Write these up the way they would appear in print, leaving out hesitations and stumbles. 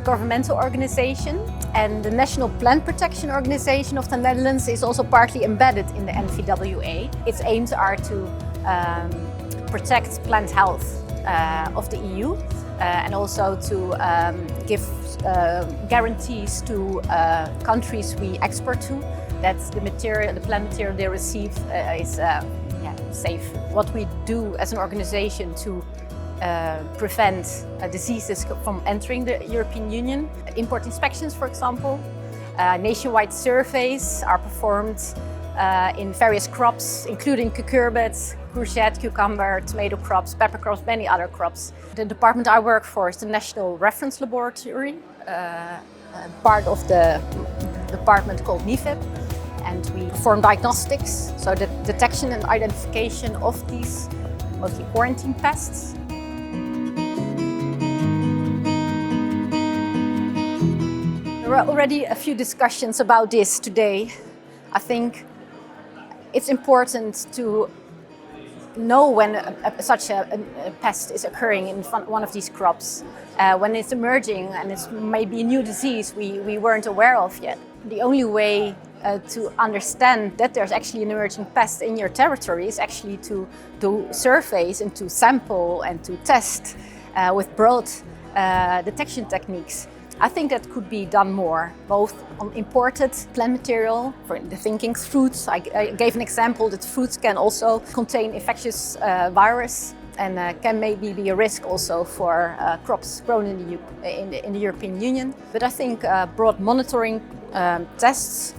governmental organization, and the National Plant Protection Organization of the Netherlands is also partly embedded in the NVWA. Its aims are to protect plant health of the EU and also to give guarantees to countries we export to that the plant material they receive is safe. What we do as an organization to prevent diseases from entering the European Union. Import inspections, for example. Nationwide surveys are performed in various crops, including cucurbits, courgette, cucumber, tomato crops, pepper crops, many other crops. The department I work for is the National Reference Laboratory, part of the department called NVWA. And we perform diagnostics, so the detection and identification of these mostly quarantine pests. There were already a few discussions about this today. I think it's important to know when such a pest is occurring in one of these crops. When it's emerging and it's maybe a new disease we weren't aware of yet. The only way to understand that there's actually an emerging pest in your territory is actually to do surveys and to sample and to test with broad detection techniques. I think that could be done more, both on imported plant material, for the thinking fruits. I gave an example that fruits can also contain infectious virus and can maybe be a risk also for crops grown in the European Union. But I think broad monitoring tests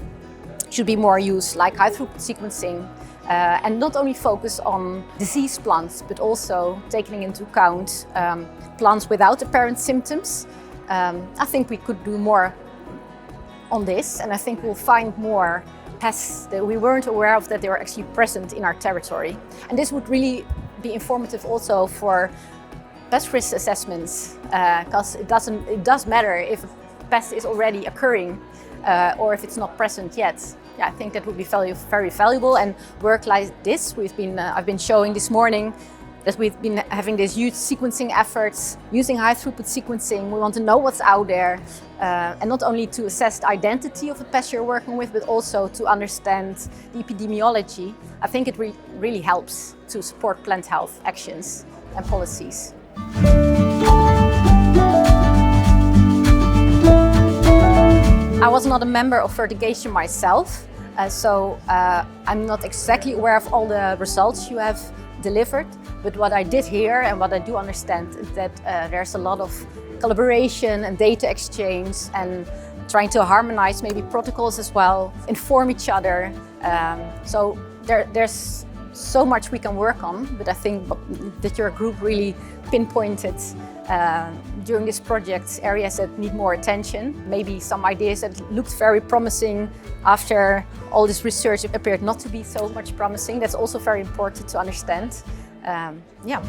should be more used, like high-throughput sequencing, and not only focus on diseased plants, but also taking into account plants without apparent symptoms. I think we could do more on this, and I think we'll find more pests that we weren't aware of that they were actually present in our territory. And this would really be informative also for pest risk assessments, because it does matter if a pest is already occurring or if it's not present yet. Yeah, I think that would be very valuable, and work like this I've been showing this morning that we've been having these huge sequencing efforts using high-throughput sequencing. We want to know what's out there, and not only to assess the identity of the pest you're working with, but also to understand the epidemiology. I think it really helps to support plant health actions and policies. I was not a member of VIRTIGATION myself, so I'm not exactly aware of all the results you have delivered. But what I did hear and what I do understand is that there's a lot of collaboration and data exchange and trying to harmonize maybe protocols as well, inform each other. So there's so much we can work on, but I think that your group really pinpointed during this project areas that need more attention. Maybe some ideas that looked very promising after all this research appeared not to be so much promising. That's also very important to understand. Yeah.